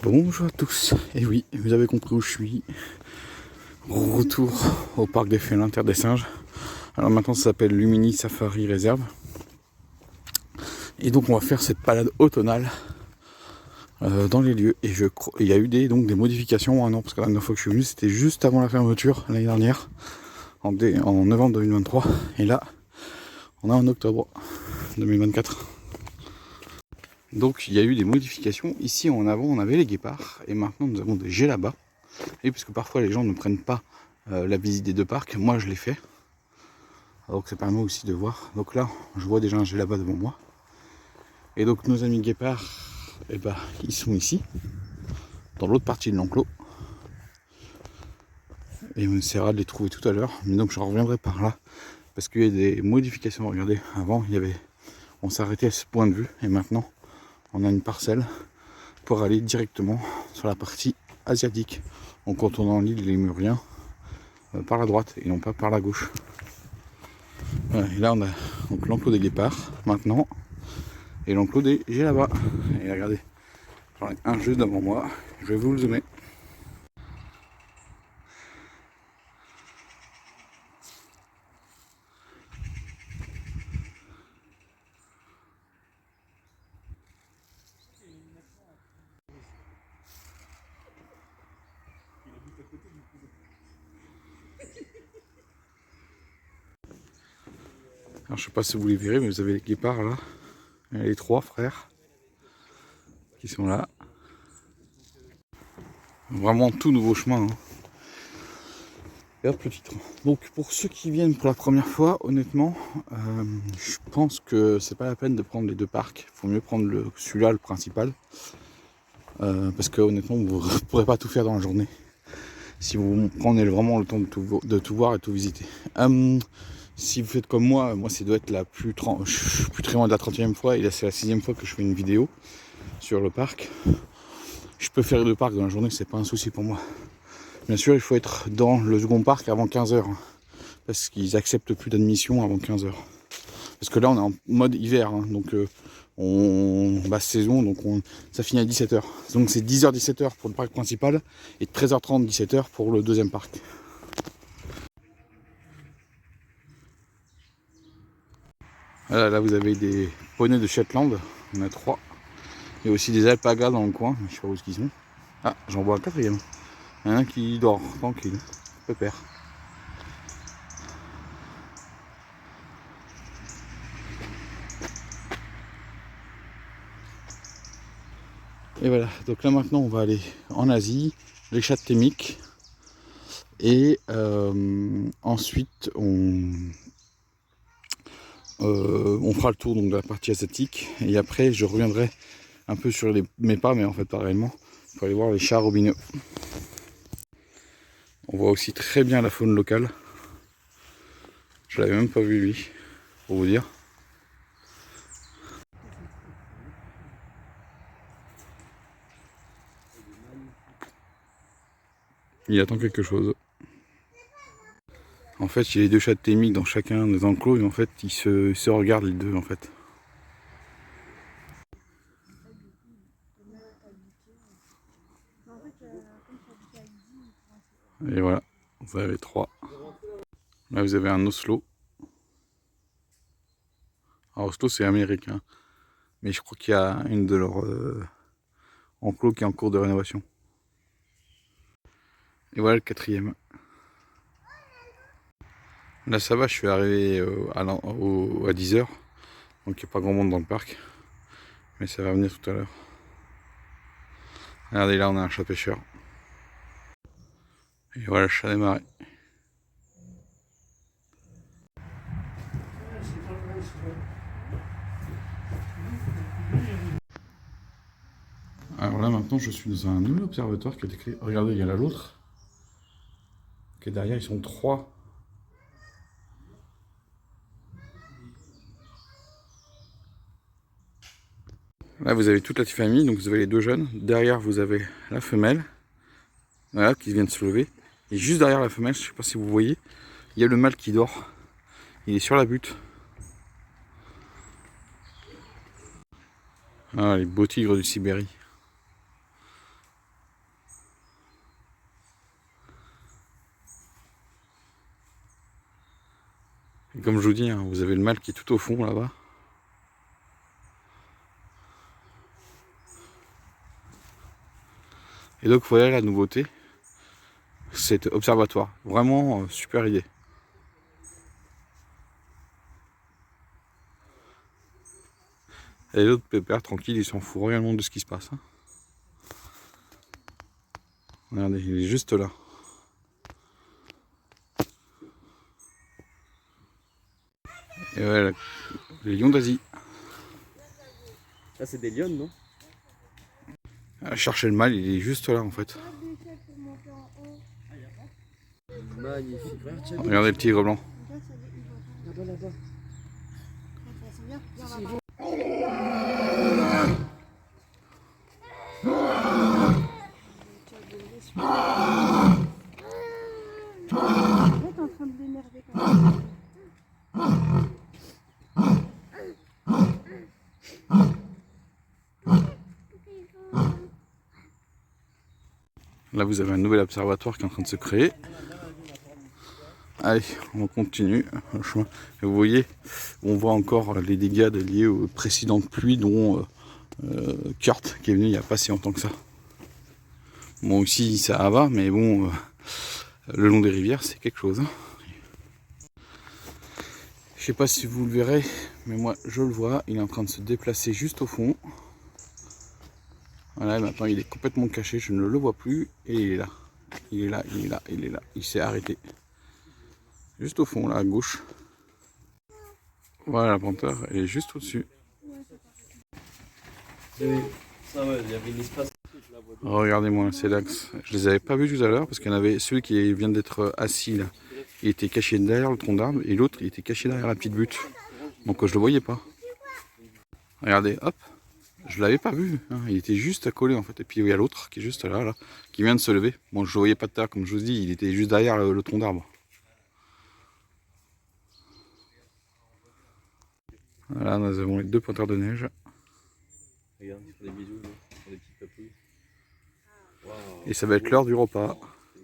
Bonjour à tous, et oui, vous avez compris où je suis. Retour au parc des félins, Terre des singes. Alors maintenant ça s'appelle Lumini Safari Réserve. Et donc on va faire cette balade automnale dans les lieux. Et il y a eu des modifications un an, parce que la dernière fois que je suis venu c'était juste avant la fermeture l'année dernière, en novembre 2023. Et là on est en octobre 2024. Donc il y a eu des modifications. Ici en avant on avait les guépards et maintenant nous avons des gélabas. Et puisque parfois les gens ne prennent pas la visite des deux parcs, moi je l'ai fait. Donc ça permet aussi de voir. Donc là je vois déjà un gélaba devant moi. Et donc nos amis guépards, eh ben, ils sont ici, dans l'autre partie de l'enclos. Et on essaiera de les trouver tout à l'heure. Mais donc je reviendrai par là. Parce qu'il y a des modifications. Regardez, avant on s'arrêtait à ce point de vue. Et maintenant on a une parcelle pour aller directement sur la partie asiatique, en contournant l'île Lémurien par la droite et non pas par la gauche. Voilà, et là on a donc l'enclos des guépards maintenant et l'enclos des gélabas. Et regardez, j'en ai un juste devant moi, je vais vous le zoomer. Alors je sais pas si vous les verrez, mais vous avez les guépards là, les trois frères qui sont là. Vraiment tout nouveau chemin. Hein. Et hop le titre. Donc pour ceux qui viennent pour la première fois, honnêtement, je pense que c'est pas la peine de prendre les deux parcs. Il faut mieux prendre celui-là, le principal. Parce que honnêtement, vous ne pourrez pas tout faire dans la journée. Si vous prenez vraiment le temps de tout voir et tout visiter. Si vous faites comme moi ça doit être je suis plus très loin de la 30e fois, et là c'est la 6e fois que je fais une vidéo sur le parc. Je peux faire les deux parcs dans la journée, c'est pas un souci pour moi. Bien sûr, il faut être dans le second parc avant 15h, hein, parce qu'ils acceptent plus d'admission avant 15h. Parce que là on est en mode hiver, hein, donc basse saison, donc ça finit à 17h. Donc c'est 10h 17h pour le parc principal et 13h30 17h pour le deuxième parc. Voilà, là vous avez des poneys de Shetland, on a 3. Il y a aussi des alpagas dans le coin, je sais pas où ils sont. Ah, j'en vois un quatrième. Il y en a un qui dort, tranquille, pépère. Et voilà, donc là maintenant on va aller en Asie, les chats thémiques. Et ensuite on fera le tour donc, de la partie asiatique. Et après je reviendrai un peu sur mes pas, mais en fait pas réellement, pour aller voir les chats robineux. On voit aussi très bien la faune locale. Je l'avais même pas vu lui, pour vous dire. Il attend quelque chose. En fait, il y a les deux chats thémiques dans chacun des enclos, et en fait, ils se regardent les deux, en fait. Et voilà, vous avez 3. Là, vous avez un Oslo. Alors, Oslo, c'est américain. Mais je crois qu'il y a une de leurs enclos qui est en cours de rénovation. Et voilà le 4e. Là, ça va, je suis arrivé à 10h. Donc, il n'y a pas grand monde dans le parc. Mais ça va venir tout à l'heure. Regardez, là, on a un chat pêcheur. Et voilà le chat des marais. Alors là, maintenant, je suis dans un nouvel observatoire qui est écrit. Regardez, il y en a l'autre. Qui est derrière, ils sont 3. Là, vous avez toute la famille, donc vous avez les 2 jeunes. Derrière, vous avez la femelle, voilà, qui vient de se lever. Et juste derrière la femelle, je ne sais pas si vous voyez, il y a le mâle qui dort. Il est sur la butte. Ah, les beaux tigres du Sibérie. Et comme je vous dis, hein, vous avez le mâle qui est tout au fond là-bas. Et donc voilà la nouveauté, cet observatoire. Vraiment super idée. Et l'autre pépère tranquille, il s'en fout réellement de ce qui se passe. Hein. Regardez, il est juste là. Et voilà, les lions d'Asie. Là, c'est des lions, non? Chercher le mâle, il est juste là en fait. Magnifique. Regardez le tigre blanc. Là-bas, là-bas. T'es en train de l'énerver quand même. Là vous avez un nouvel observatoire qui est en train de se créer. Allez, on continue le chemin. Et vous voyez, on voit encore les dégâts liés aux précédentes pluies, dont Kurt qui est venu il n'y a pas si longtemps que ça. Bon, ici ça va, mais bon, le long des rivières c'est quelque chose. Hein. Je sais pas si vous le verrez, mais moi je le vois, il est en train de se déplacer juste au fond. Voilà, maintenant il est complètement caché, je ne le vois plus, et il est là. Il est là, il est là, il est là, il s'est arrêté. Juste au fond, là, à gauche. Voilà, la panthère, elle est juste au-dessus. Ça, ouais, il y avait une espace. Regardez-moi, c'est l'axe. Je les avais pas vus tout à l'heure, parce qu'il y en avait celui qui vient d'être assis, là. Il était caché derrière le tronc d'arbre, et l'autre, il était caché derrière la petite butte. Donc je le voyais pas. Regardez, hop. Je l'avais pas vu, hein. Il était juste à coller en fait. Et puis il y a l'autre qui est juste là, qui vient de se lever. Bon, je le voyais pas de terre, comme je vous dis, il était juste derrière le tronc d'arbre. Voilà, nous avons les deux panthères de neige. Regarde, ils font des bisous, ils font des petites papouilles. Wow. Et ça va être l'heure du repas.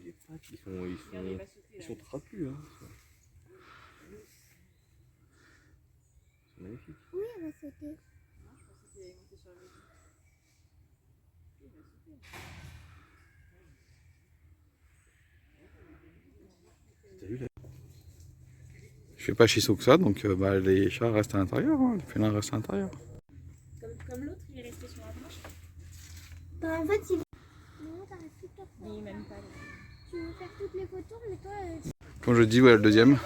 Les pattes, ils sont trapus, hein. C'est magnifique. Oui, elle va sauter. T'as vu là? Je fais pas si chaud que ça, donc les chats restent à l'intérieur, hein. Les félins restent à l'intérieur. Comme l'autre, il est resté sur la branche. Bah, en fait, il... Non, t'arrêtes tout à Il est même pas là. Tu veux faire toutes les photos, mais toi... Comme je dis, voilà le deuxième.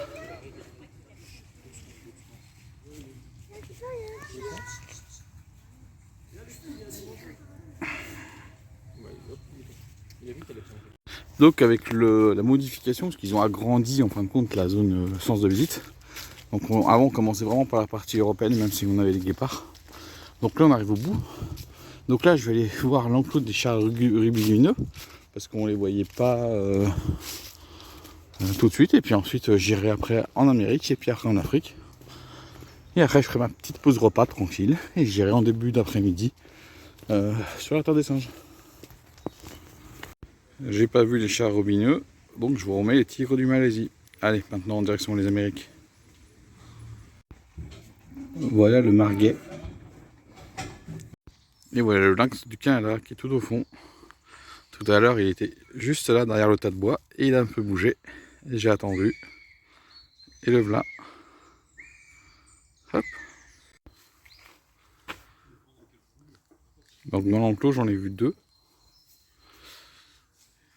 Donc avec la modification, parce qu'ils ont agrandi en fin de compte la zone sens de visite. Donc avant on commençait vraiment par la partie européenne, même si on avait les guépards. Donc là on arrive au bout. Donc là je vais aller voir l'enclos des chats rubilumineux, parce qu'on les voyait pas tout de suite. Et puis ensuite j'irai après en Amérique et puis après en Afrique. Et après je ferai ma petite pause repas tranquille et j'irai en début d'après-midi sur la terre des singes. J'ai pas vu les chats robigneux, donc je vous remets les tigres du Malaisie. Allez, maintenant en direction les Amériques. Voilà le marguet. Et voilà le lynx du Canada qui est tout au fond. Tout à l'heure il était juste là derrière le tas de bois et il a un peu bougé. Et j'ai attendu. Et le voilà. Hop. Donc dans l'enclos j'en ai vu deux.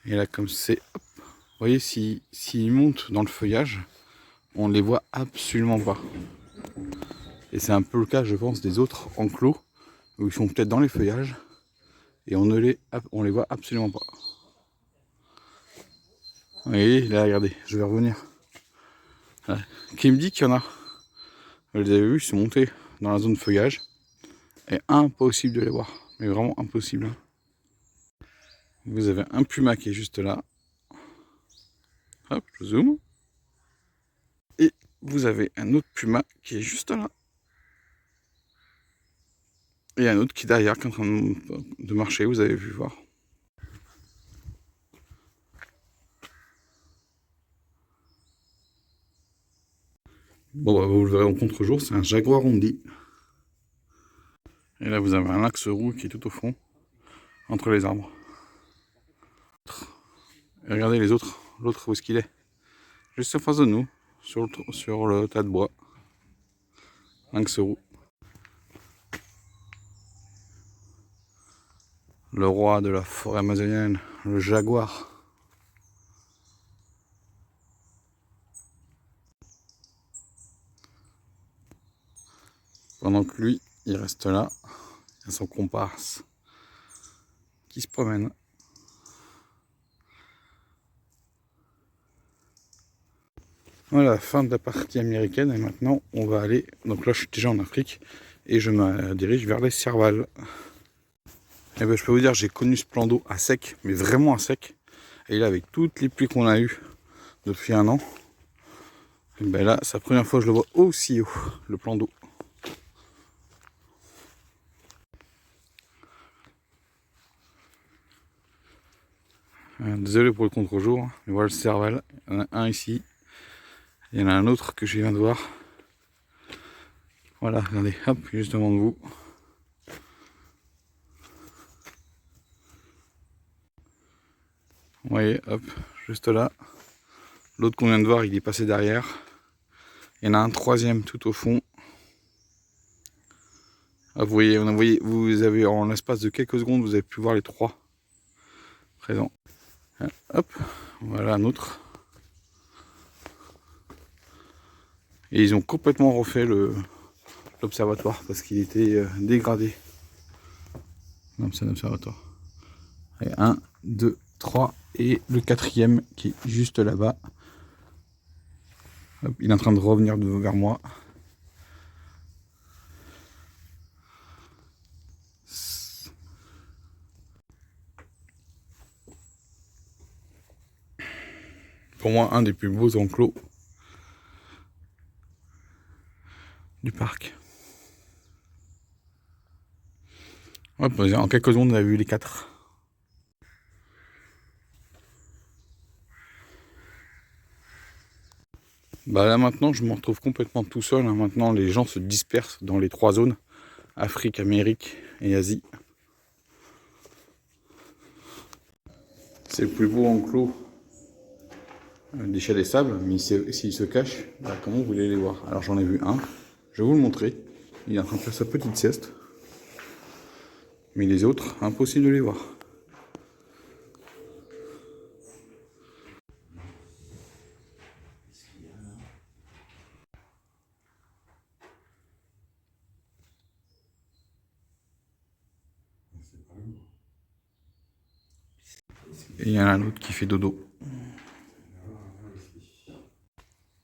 Et là comme c'est... Vous voyez, s'ils montent dans le feuillage, on ne les voit absolument pas. Et c'est un peu le cas, je pense, des autres enclos, où ils sont peut-être dans les feuillages, et on les voit absolument pas. Vous voyez, là, regardez, je vais revenir. Voilà. Qui me dit qu'il y en a? Vous les avez vus, ils sont montés dans la zone feuillage, et impossible de les voir, mais vraiment impossible. Hein. Vous avez un puma qui est juste là. Hop, je zoome. Et vous avez un autre puma qui est juste là. Et il y a un autre qui est derrière, qui est en train de marcher, vous avez vu voir. Bon, bah, vous le verrez en contre-jour, c'est un jaguar rondi. Et là, vous avez un lynx roux qui est tout au fond, entre les arbres. Et regardez les autres, l'autre où est-ce qu'il est? Juste en face de nous, sur le tas de bois. Lynx roux. Le roi de la forêt amazonienne, le jaguar. Pendant que lui, il reste là, il y a son comparse qui se promène. Voilà, fin de la partie américaine et maintenant on va aller, donc là je suis déjà en Afrique et je me dirige vers les Servales. Et ben je peux vous dire, j'ai connu ce plan d'eau à sec, mais vraiment à sec. Et là avec toutes les pluies qu'on a eues depuis un an, et ben là c'est la première fois que je le vois aussi haut, le plan d'eau. Désolé pour le contre-jour, mais voilà le Serval, il y en a un ici. Il y en a un autre que je viens de voir. Voilà, regardez, hop, juste devant vous. Vous voyez, hop, juste là. L'autre qu'on vient de voir, il est passé derrière. Il y en a un troisième tout au fond. Hop, vous voyez, vous avez en l'espace de quelques secondes, vous avez pu voir les trois présents. Hop, voilà un autre. Et ils ont complètement refait l'observatoire parce qu'il était dégradé. Non, c'est un observatoire. Allez, 1, 2, 3 et le quatrième qui est juste là-bas. Il est en train de revenir vers moi. Pour moi, un des plus beaux enclos du parc. Ouais, en quelques secondes, on a vu les quatre. Bah là maintenant, je me retrouve complètement tout seul. Hein. Maintenant, les gens se dispersent dans les trois zones. Afrique, Amérique et Asie. C'est le plus beau enclos des Chats des Sables, mais s'il se cache, bah, comment vous voulez les voir? Alors j'en ai vu un, je vais vous le montrer. Il est en train de faire sa petite sieste. Mais les autres, impossible de les voir. Et il y en a un autre qui fait dodo.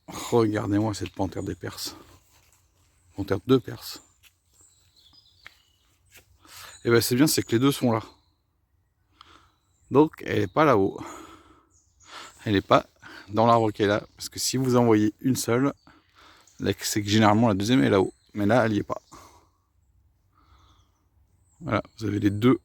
Regardez-moi cette panthère des Perses. Panthère de Perse. Et ben c'est bien, c'est que les deux sont là. Donc elle n'est pas là-haut. Elle n'est pas dans l'arbre qui est là. Parce que si vous en voyez une seule, c'est que généralement la deuxième est là-haut. Mais là, elle n'y est pas. Voilà, vous avez les deux.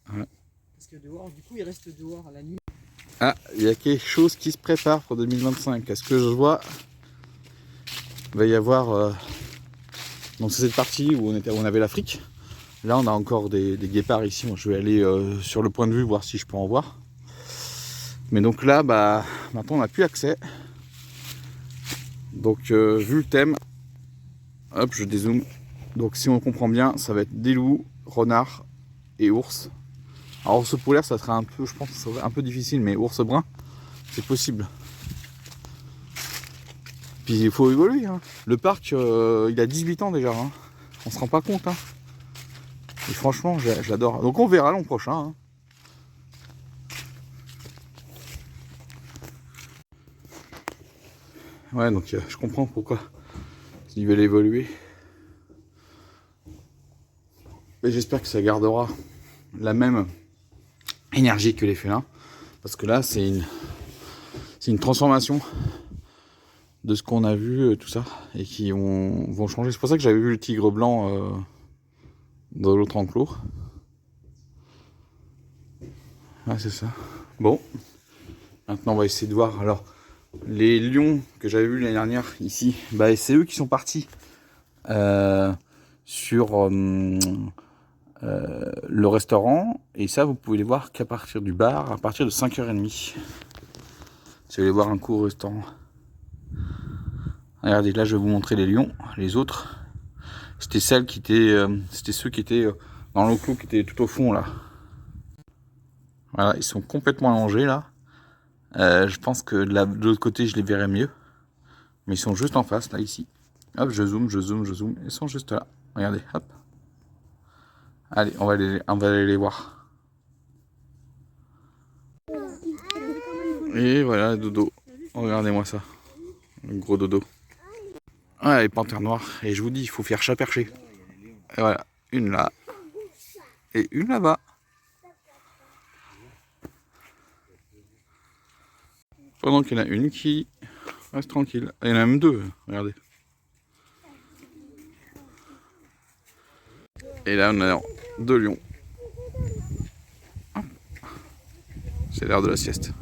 Voilà. Parce que dehors, du coup, il reste dehors à la nuit. Ah, il y a quelque chose qui se prépare pour 2025. Est-ce que je vois? Il va y avoir... Donc c'est cette partie où on avait l'Afrique. Là, on a encore des guépards ici. Moi, je vais aller sur le point de vue voir si je peux en voir. Mais donc là, bah, maintenant, on n'a plus accès. Donc, vu le thème, hop, je dézoome. Donc, si on comprend bien, ça va être des loups, renards et ours. Alors, ours polaire, ça sera un peu, je pense, ça serait un peu difficile, mais ours brun, c'est possible. Puis, il faut évoluer. Hein. Le parc, il a 18 ans déjà. Hein. On se rend pas compte. Hein. Et franchement, j'adore. Donc, on verra l'an prochain. Hein. Ouais, donc je comprends pourquoi ils veulent évoluer. Mais j'espère que ça gardera la même énergie que les félins. Parce que là, c'est C'est une transformation de ce qu'on a vu, tout ça, et qui vont changer. C'est pour ça que j'avais vu le tigre blanc dans l'autre enclos. Ouais, c'est ça. Bon, maintenant on va essayer de voir. Alors, les lions que j'avais vus l'année dernière ici, bah, c'est eux qui sont partis sur le restaurant. Et ça, vous pouvez les voir qu'à partir du bar, à partir de 5h30. Si vous voulez voir un coup au restaurant. Regardez, là je vais vous montrer les lions. Les autres, c'était celles qui étaient, c'était ceux qui étaient dans l'enclos, qui étaient tout au fond là. Voilà, ils sont complètement allongés là. Je pense que de l'autre côté je les verrai mieux. Mais ils sont juste en face là, ici. Hop, je zoome. Ils sont juste là. Regardez, hop. Allez, on va aller les voir. Et voilà, dodo. Regardez-moi ça. Le gros dodo. Ah, les panthères noires. Et je vous dis, il faut faire chat perché. Et voilà, une là. Et une là-bas. Pendant qu'il y en a une qui reste tranquille. Il y en a même deux, regardez. Et là, on a deux lions. C'est l'heure de la sieste.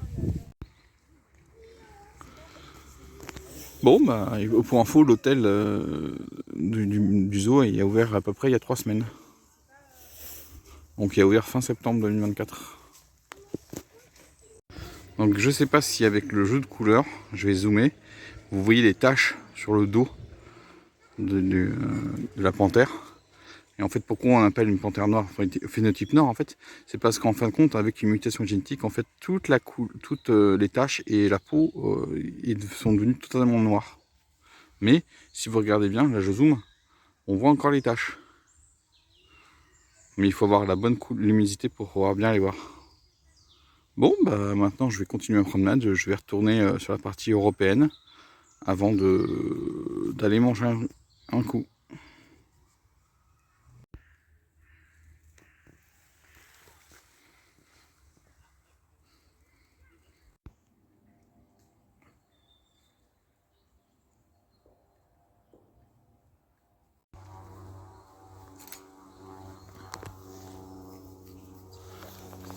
Bon, bah, pour info, l'hôtel du zoo il a ouvert à peu près il y a 3 semaines. Donc il a ouvert fin septembre 2024. Donc je sais pas si avec le jeu de couleurs, je vais zoomer, vous voyez les taches sur le dos de la panthère. Et en fait, pourquoi on appelle une panthère noire phénotype noir, en fait, c'est parce qu'en fin de compte, avec une mutation génétique, en fait, toutes les taches et la peau sont devenues totalement noires. Mais si vous regardez bien, là je zoome, on voit encore les taches. Mais il faut avoir la bonne luminosité pour pouvoir bien les voir. Bon, bah maintenant je vais continuer ma promenade, je vais retourner sur la partie européenne avant d'aller manger un coup.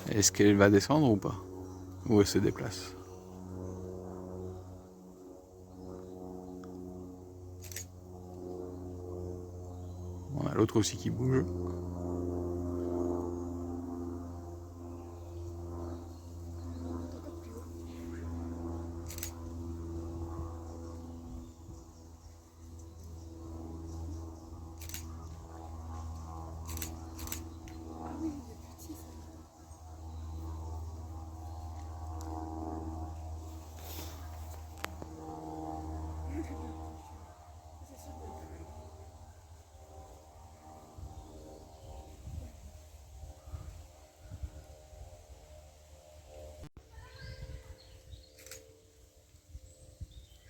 Est-ce qu'elle va descendre ou pas? Ou elle se déplace? On a l'autre aussi qui bouge.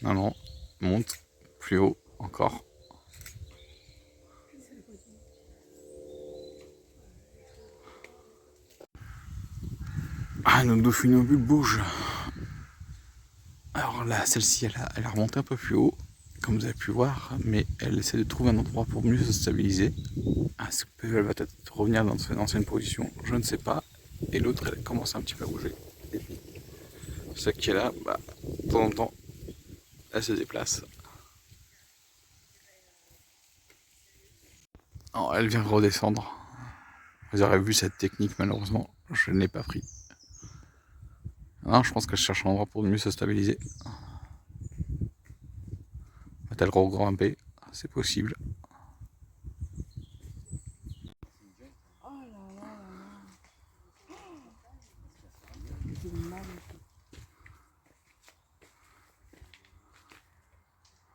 Non, non, monte plus haut encore. Ah, notre dauphinobule bouge. Alors là, celle-ci, elle a remonté un peu plus haut, comme vous avez pu voir, mais elle essaie de trouver un endroit pour mieux se stabiliser. Est-ce qu'elle va peut-être revenir dans son ancienne position? Je ne sais pas. Et l'autre, elle commence un petit peu à bouger. Celle qui est là, bah, de temps en temps, elle se déplace. Oh, elle vient redescendre. Vous aurez vu cette technique, malheureusement, je ne l'ai pas pris. Non, je pense qu'elle cherche un endroit pour mieux se stabiliser. Va-t-elle regrimper? C'est possible. Oh là là là là. C'est magnifique.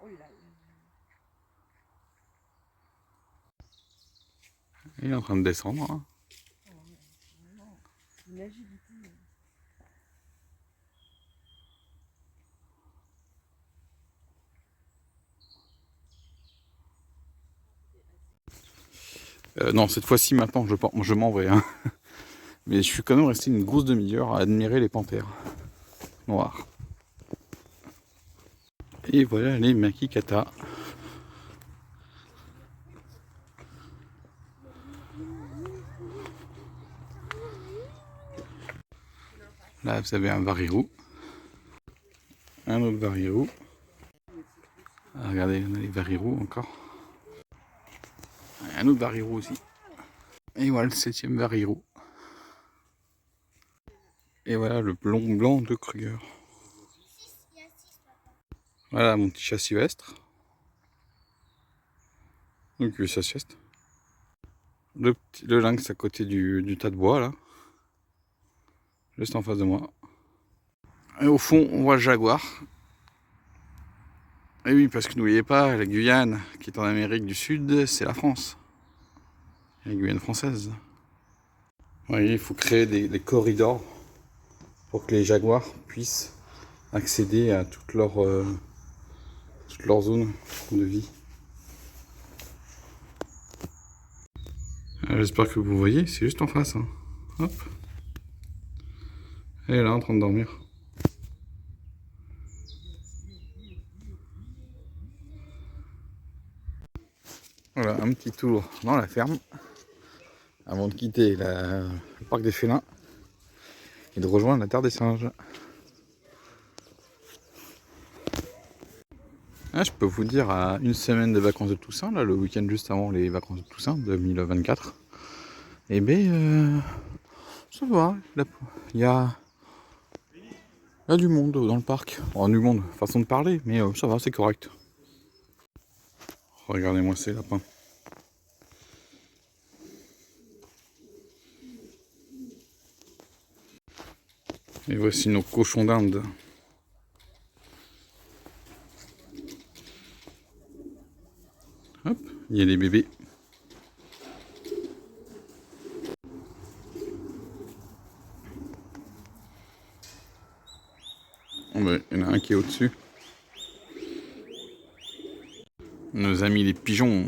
Oh là là. Il est en train de descendre. Hein. Une agilité. Non, cette fois-ci, maintenant, je m'en vais. Hein. Mais je suis quand même resté une grosse demi-heure à admirer les panthères noires. Et voilà les makikata. Là, vous avez un varirou. Un autre varirou. Ah, regardez, on a les varirous encore. Un autre varirou aussi. Et voilà le 7e varirou. Et voilà le blond blanc de Kruger. Voilà mon petit chat sylvestre. Donc il fait sa sieste. Le lynx à côté du tas de bois là. Juste en face de moi. Et au fond on voit le jaguar. Et oui, parce que n'oubliez pas, la Guyane qui est en Amérique du Sud, c'est la France. La Guyane française. Vous voyez, il faut créer des corridors pour que les jaguars puissent accéder à toute leur zone de vie. J'espère que vous voyez, c'est juste en face. Hein. Hop. Elle est là en train de dormir. Voilà, un petit tour dans la ferme avant de quitter le parc des félins et de rejoindre la terre des singes. Ah, je peux vous dire, à une semaine de vacances de Toussaint, là, le week-end juste avant les vacances de Toussaint 2024, et ben ça va, il y a du monde dans le parc. Bon, du monde, façon de parler, mais ça va, c'est correct. Regardez-moi ces lapins. Et voici nos cochons d'Inde. Hop, il y a les bébés. Oh ben, il y en a un qui est au-dessus. Nos amis les pigeons.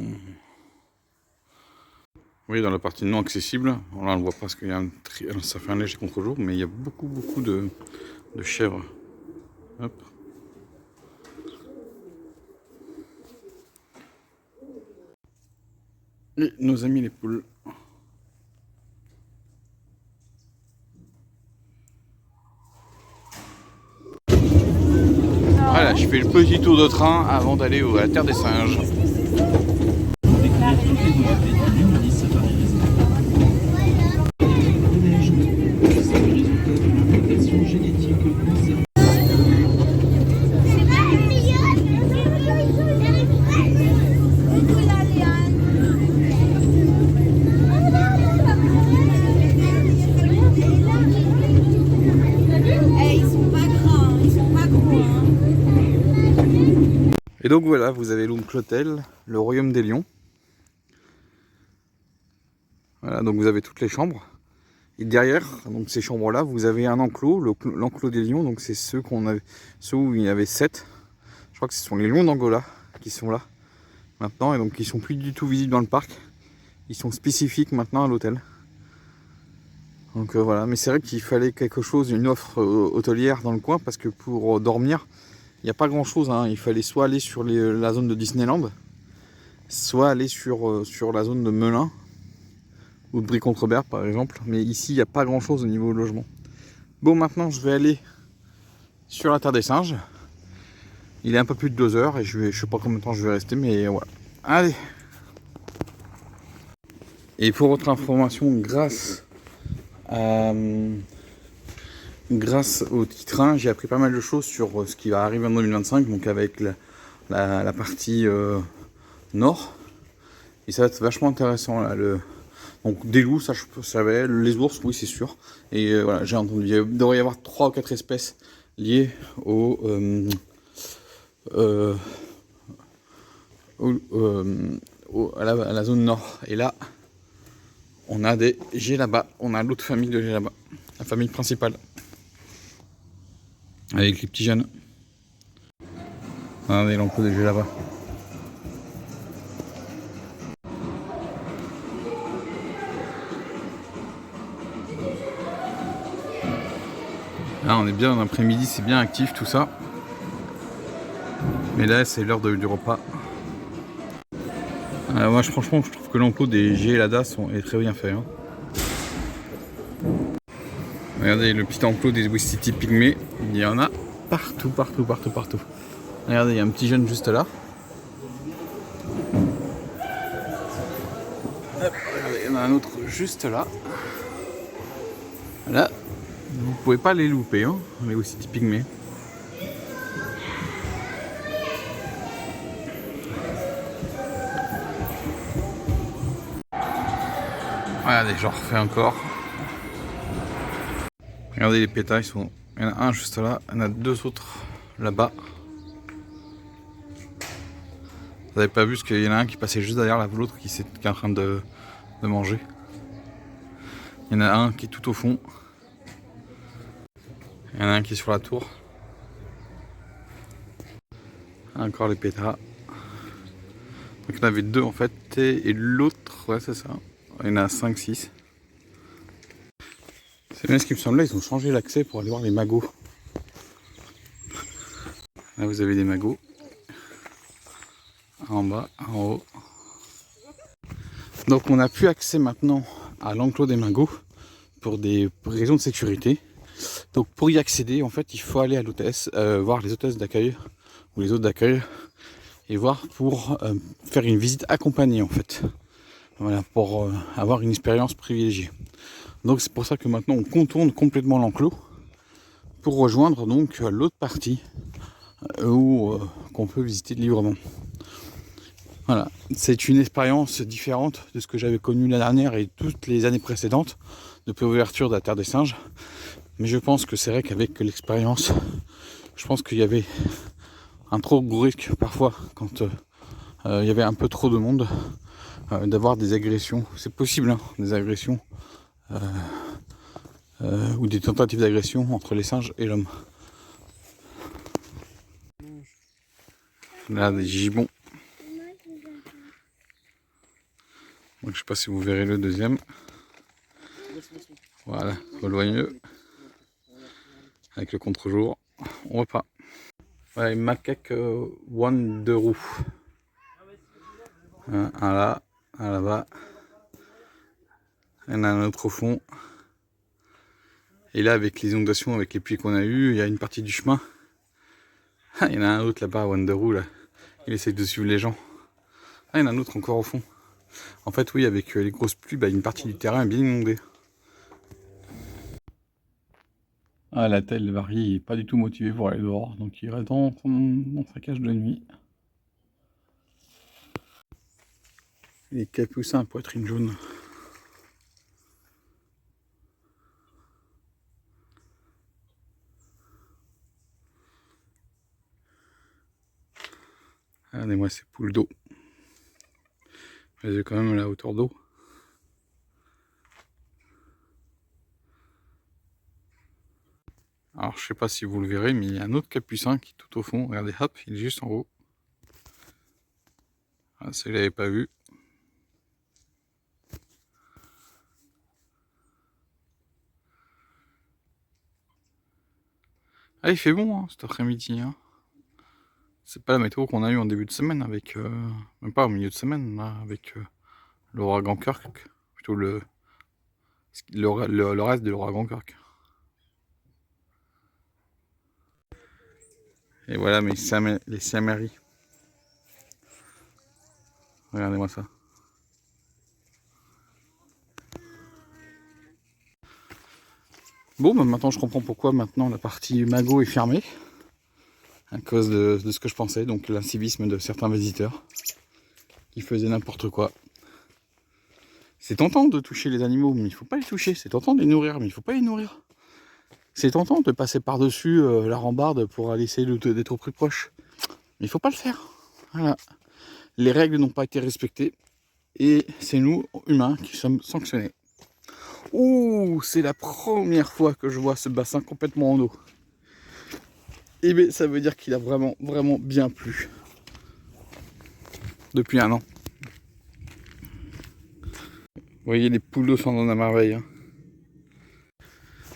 Oui, dans la partie non accessible, là on ne le voit pas parce qu'il y a ça fait un léger contre-jour, mais il y a beaucoup de chèvres. Hop. Et nos amis les poules. Voilà, je fais le petit tour de train avant d'aller à la terre des singes. Et donc voilà, vous avez l'Oncle Hôtel, le Royaume des Lions. Voilà, donc vous avez toutes les chambres. Et derrière, donc ces chambres-là, vous avez un enclos, l'enclos des lions. Donc c'est ceux où il y avait 7. Je crois que ce sont les lions d'Angola qui sont là maintenant, et donc ils sont plus du tout visibles dans le parc. Ils sont spécifiques maintenant à l'hôtel. Donc voilà, mais c'est vrai qu'il fallait quelque chose, une offre hôtelière dans le coin, parce que pour dormir, il n'y a pas grand chose, hein. Il fallait soit aller sur la zone de Disneyland, soit aller sur la zone de Melun ou de Brie-Contrebert par exemple. Mais ici, il n'y a pas grand chose au niveau logement. Bon, maintenant je vais aller sur la terre des singes. Il est un peu plus de 2 heures et je sais pas combien de temps je vais rester, mais voilà. Allez. Et pour votre information, grâce au petit train, j'ai appris pas mal de choses sur ce qui va arriver en 2025, donc avec la partie nord. Et ça va être vachement intéressant là. Donc des loups, ça je savais, les ours, oui c'est sûr. Et voilà, j'ai entendu, il devrait y avoir 3 ou 4 espèces liées à la zone nord. Et là, on a des gélabas, on a l'autre famille de gélabas, la famille principale. Avec les petits jeunes. Regardez l'enclos des gélabas. Là on est bien en après-midi, c'est bien actif tout ça. Mais là, c'est l'heure du repas. Moi, franchement, je trouve que l'enclos des Gelada est très bien fait. Hein. Regardez le petit enclos des Ouistiti Pygmées. Il y en a partout, partout, partout, partout. Regardez, il y a un petit jeune juste là. Hop, regardez, il y en a un autre juste là. Là, vous pouvez pas les louper, hein, les Ouistiti Pygmées. Regardez, j'en refais encore. Regardez les pétas, il y en a un juste là, il y en a deux autres là-bas. Vous n'avez pas vu parce qu'il y en a un qui passait juste derrière l'autre qui est en train de manger. Il y en a un qui est tout au fond. Il y en a un qui est sur la tour. Encore les pétas. Donc il y en avait deux en fait et l'autre, ouais c'est ça. Il y en a 5-6. C'est bien ce qui me semblait, ils ont changé l'accès pour aller voir les magots. Là vous avez des magots. En bas, en haut. Donc on n'a plus accès maintenant à l'enclos des magots pour des raisons de sécurité. Donc pour y accéder, en fait, il faut aller à l'hôtesse, voir les hôtesses d'accueil ou les hôtes d'accueil et voir pour faire une visite accompagnée en fait. Voilà, pour avoir une expérience privilégiée. Donc c'est pour ça que maintenant on contourne complètement l'enclos pour rejoindre donc l'autre partie où qu'on peut visiter librement. Voilà, c'est une expérience différente de ce que j'avais connu l'année dernière et toutes les années précédentes depuis l'ouverture de la Terre des Singes. Mais je pense que c'est vrai qu'avec l'expérience, je pense qu'il y avait un trop gros risque parfois quand il y avait un peu trop de monde d'avoir des agressions. C'est possible, hein, des agressions ou des tentatives d'agression entre les singes et l'homme. Là, des gibbons. Donc, je sais pas si vous verrez le deuxième. Voilà, reloigneux. Avec le contre-jour. On voit pas. Voilà, macaque one de roue. Un là, un là-bas. Il y en a un autre au fond. Et là, avec les inondations, avec les pluies qu'on a eues, il y a une partie du chemin. Ah, il y en a un autre là-bas, one de roue, là. Il essaye de suivre les gens. Ah, il y en a un autre encore au fond. En fait, oui, avec les grosses pluies, une partie du terrain est bien inondée. Ah, la telle Varié n'est pas du tout motivé pour aller dehors, donc il reste dans sa cage de nuit. Les capucins à poitrine jaune. Regardez-moi ces poules d'eau. Elles ont quand même à la hauteur d'eau. Alors je sais pas si vous le verrez, mais il y a un autre capucin qui est tout au fond. Regardez, hop, il est juste en haut. Ah, ça, je l'avais pas vu. Ah, il fait bon hein, cet après-midi. Hein. C'est pas la météo qu'on a eu en début de semaine, avec même pas au milieu de semaine, là, avec l'ouragan Kirk. Plutôt le reste de l'ouragan Kirk. Et voilà les Siaméris. Regardez-moi ça. Bon, bah maintenant je comprends pourquoi maintenant la partie magot est fermée. À cause de ce que je pensais, donc l'incivisme de certains visiteurs qui faisaient n'importe quoi. C'est tentant de toucher les animaux, mais il faut pas les toucher. C'est tentant de les nourrir, mais il faut pas les nourrir. C'est tentant de passer par-dessus la rambarde pour aller essayer d'être au plus proche. Mais il faut pas le faire. Voilà. Les règles n'ont pas été respectées. Et c'est nous, humains, qui sommes sanctionnés. Ouh, c'est la première fois que je vois ce bassin complètement en eau. Et bien ça veut dire qu'il a vraiment, vraiment bien plu. Depuis un an. Vous voyez, les poules d'eau sont dans la merveille. Hein.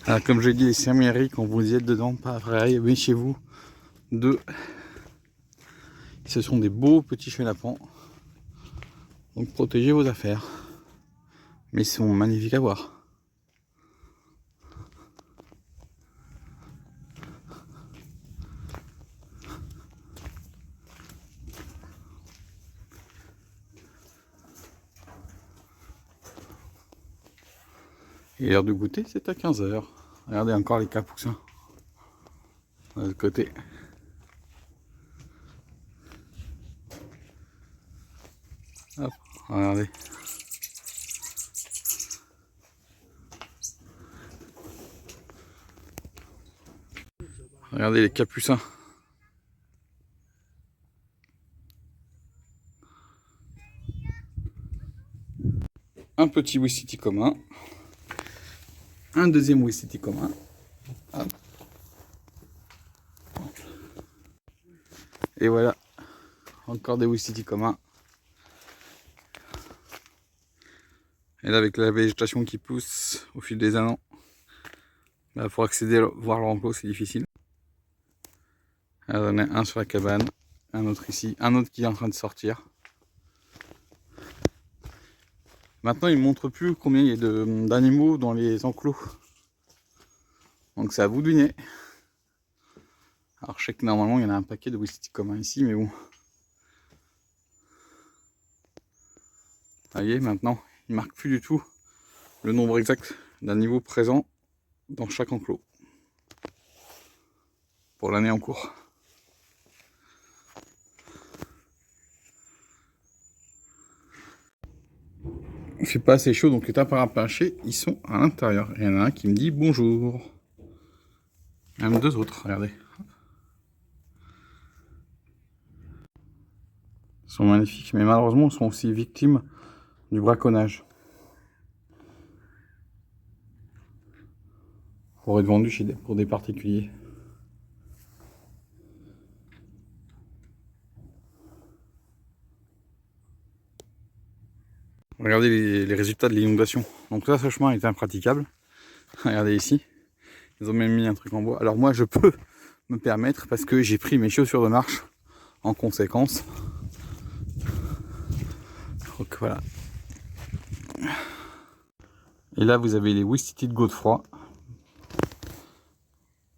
Alors, comme je l'ai dit, les Siaméris, quand vous y êtes dedans, pas vrai, méfiez-vous de Ce sont des beaux petits chenapans. Donc protégez vos affaires. Mais ils sont magnifiques à voir. Et l'heure de goûter, c'est à 15 h. Regardez encore les capucins. De l'autre côté. Hop, regardez. Regardez les capucins. Un petit Wistiti commun. Un deuxième Wistiti commun. Hop. Et voilà. Encore des Wistiti communs. Et là, avec la végétation qui pousse au fil des années, pour accéder à voir leur enclos, c'est difficile. Alors, on a un sur la cabane, un autre ici, un autre qui est en train de sortir. Maintenant, ils ne montrent plus combien il y a d'animaux dans les enclos. Donc c'est à vous de deviner. Alors je sais que normalement il y en a un paquet de Wistiti communs ici, mais bon. Vous voyez, maintenant, ils ne marquent plus du tout le nombre exact d'animaux présents dans chaque enclos. Pour l'année en cours. Il fait pas assez chaud, donc les tapards à pêcher, ils sont à l'intérieur. Il y en a un qui me dit bonjour. Même deux autres, regardez. Ils sont magnifiques, mais malheureusement, ils sont aussi victimes du braconnage. Pour être vendus pour des particuliers. Regardez les résultats de l'inondation. Donc là, ce chemin est impraticable. Regardez ici. Ils ont même mis un truc en bois. Alors moi, je peux me permettre parce que j'ai pris mes chaussures de marche en conséquence. Donc voilà. Et là, vous avez les Wistiti de Godefroy.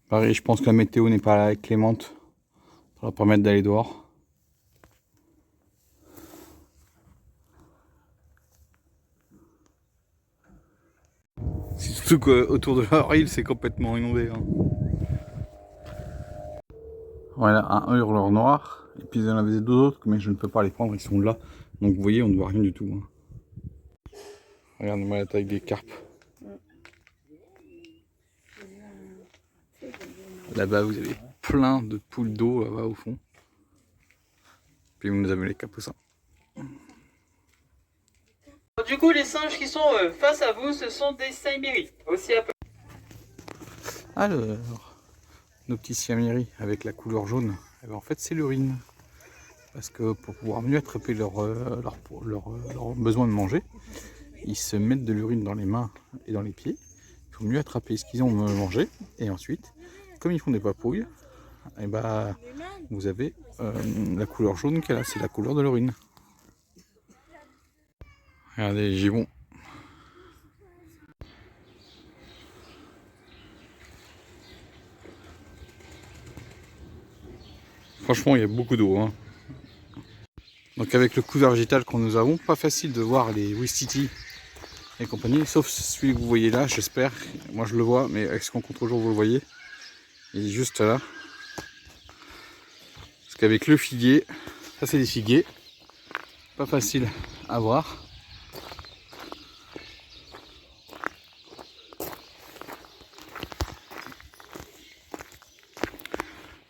Pareil, je pense que la météo n'est pas clémente pour leur permettre d'aller dehors. Surtout qu'autour de leur île, c'est complètement inondé. Hein. Voilà, un hurleur noir. Et puis il y en avait deux autres, mais je ne peux pas les prendre, ils sont là. Donc vous voyez, on ne voit rien du tout. Hein. Regardez-moi la taille des carpes. Là-bas, vous avez plein de poules d'eau là-bas au fond. Puis vous avez les capucins. Du coup, les singes qui sont face à vous, ce sont des Saimiri. Aussi à peu. Alors, nos petits siamiri avec la couleur jaune, eh ben, en fait c'est l'urine. Parce que pour pouvoir mieux attraper leur besoin de manger, ils se mettent de l'urine dans les mains et dans les pieds. Il faut mieux attraper ce qu'ils ont mangé. Et ensuite, comme ils font des papouilles, eh ben, vous avez la couleur jaune qu'elle a, c'est la couleur de l'urine. Regardez les gibbons. Franchement, il y a beaucoup d'eau. Hein. Donc avec le couvert végétal que nous avons, pas facile de voir les Wistiti et compagnie, sauf celui que vous voyez là, j'espère. Moi je le vois, mais est-ce qu'en contre-jour vous le voyez? Il est juste là. Parce qu'avec le figuier, ça c'est des figuiers, pas facile à voir.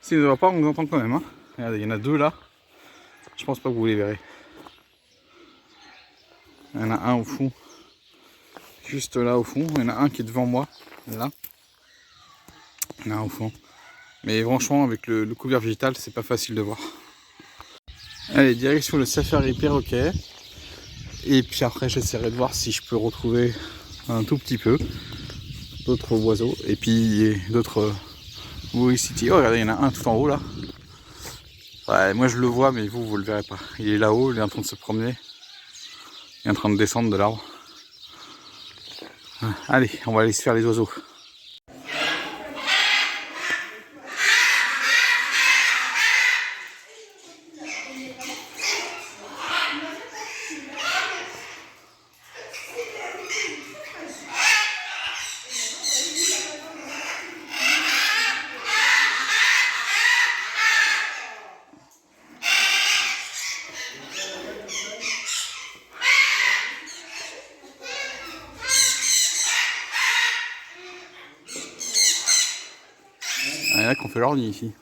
Si on ne voit pas, on nous entend quand même. Hein. Regardez, il y en a deux là. Je pense pas que vous les verrez. Il y en a un au fond. Juste là au fond. Il y en a un qui est devant moi. Là. Il y en a un au fond. Mais franchement, avec le couvert végétal, c'est pas facile de voir. Allez, direction le safari perroquet. Et puis après, j'essaierai de voir si je peux retrouver un tout petit peu d'autres oiseaux. Et puis d'autres Wistiti. Oh, regardez, il y en a un tout en haut là. Ouais, moi je le vois, mais vous le verrez pas. Il est là-haut, il est en train de se promener. Il est en train de descendre de l'arbre. Allez, on va aller se faire les oiseaux. Il y en a qui ont fait leur nid ici.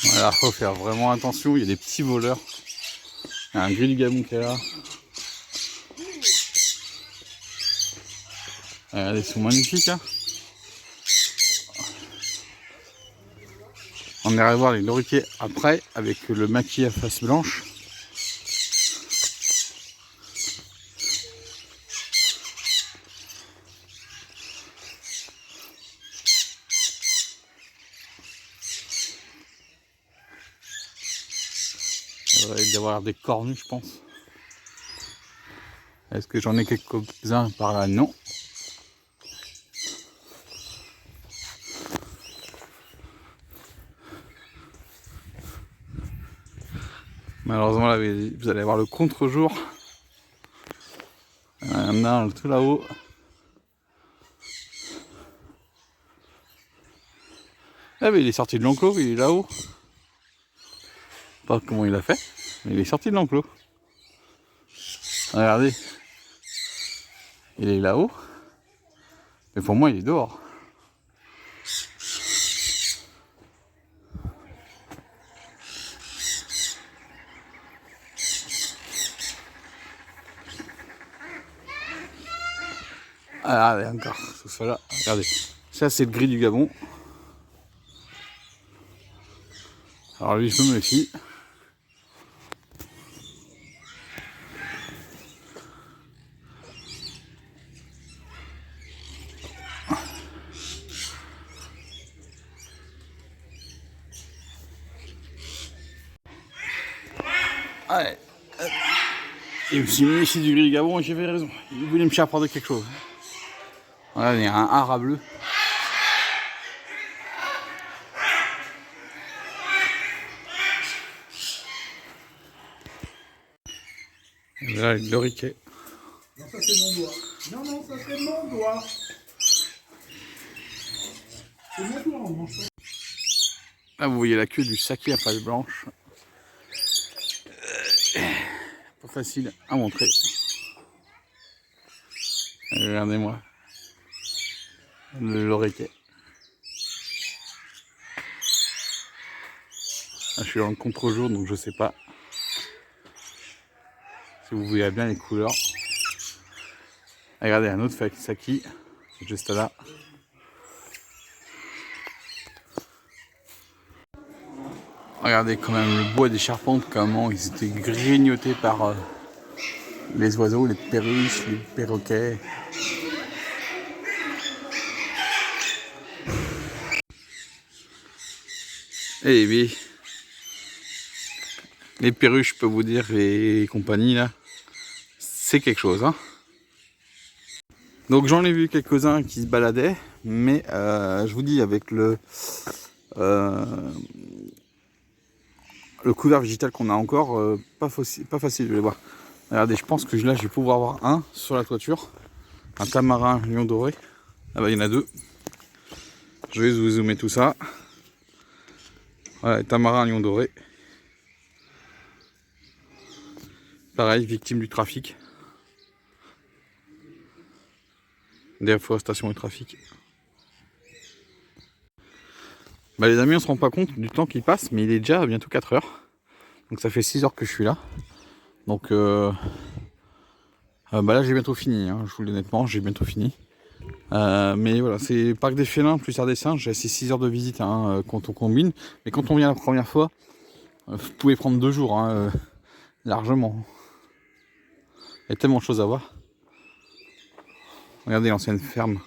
Voilà, faut faire vraiment attention, il y a des petits voleurs. Il y a un gris du gabon qui est là. Regardez, ils sont magnifiques hein. On ira voir les loriquets après avec le maquis à face blanche. Il va y avoir des cornus, je pense. Est-ce que j'en ai quelques-uns par là? Non. Malheureusement, là, vous allez avoir le contre-jour. Il y en a un tout là-haut. Ah, mais il est sorti de l'enclos, il est là-haut. Pas comment il a fait, mais il est sorti de l'enclos. Regardez. Il est là-haut. Mais pour moi, il est dehors. Ah, regardez encore, tout ça là. Regardez. Ça, c'est le gris du Gabon. Alors lui, je me méfie. Allez. Il me suis méfié du gris du Gabon et j'ai fait raison. Il voulait me faire prendre quelque chose. Voilà, il y a un hara bleu. Et là, le loriquet. Non, ça c'est mon doigt. Non, non, ça c'est mon doigt. C'est mon doigt, on mange pas. Là, vous voyez la queue du saké à face blanche. Pas facile à montrer. Regardez-moi. Le loriquet. Là, je suis dans le contre-jour, donc je sais pas si vous voyez bien les couleurs. Regardez, un autre saki, juste là. Regardez quand même le bois des charpentes, comment ils étaient grignotés par les oiseaux, les perruches, les perroquets. Eh oui, les perruches, je peux vous dire, les compagnies là, c'est quelque chose. Hein. Donc j'en ai vu quelques-uns qui se baladaient, mais je vous dis, avec le couvert végétal qu'on a encore, pas facile de les voir. Regardez, je pense que là je vais pouvoir avoir un sur la toiture, un tamarin lion doré. Ah bah il y en a deux. Je vais vous zoomer tout ça. Voilà, tamarin lion doré. Pareil, victime du trafic. Déforestation et trafic. Bah les amis, on se rend pas compte du temps qui passe, mais il est déjà bientôt 4 heures. Donc ça fait 6 heures que je suis là. Donc bah là j'ai bientôt fini, hein, je vous le dis honnêtement, j'ai bientôt fini. Mais voilà, c'est Parc des Félins plus Air des Singes, c'est 6 heures de visite hein, quand on combine. Mais quand on vient la première fois, Vous pouvez prendre 2 jours, hein, largement. Il y a tellement de choses à voir. Regardez l'ancienne ferme.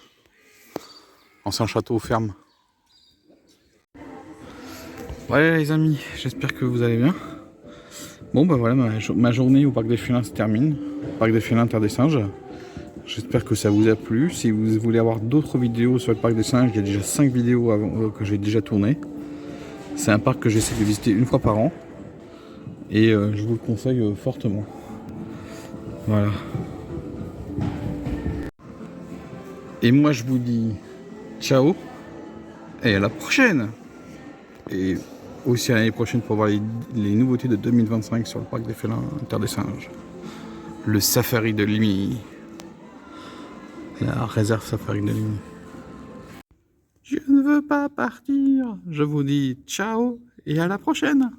Ancien château ferme. Voilà les amis, j'espère que vous allez bien. Bon bah voilà, ma journée au parc des Félins se termine. Parc des Félins, Terre des Singes. J'espère que ça vous a plu. Si vous voulez avoir d'autres vidéos sur le parc des singes, il y a déjà 5 vidéos que j'ai déjà tournées. C'est un parc que j'essaie de visiter une fois par an. Et je vous le conseille fortement. Voilà. Et moi je vous dis ciao et à la prochaine. Et aussi à l'année prochaine pour voir les nouveautés de 2025 sur le parc des Félins, Terre des Singes. Le safari de Limini. La réserve safari de Limini. Je ne veux pas partir. Je vous dis ciao et à la prochaine.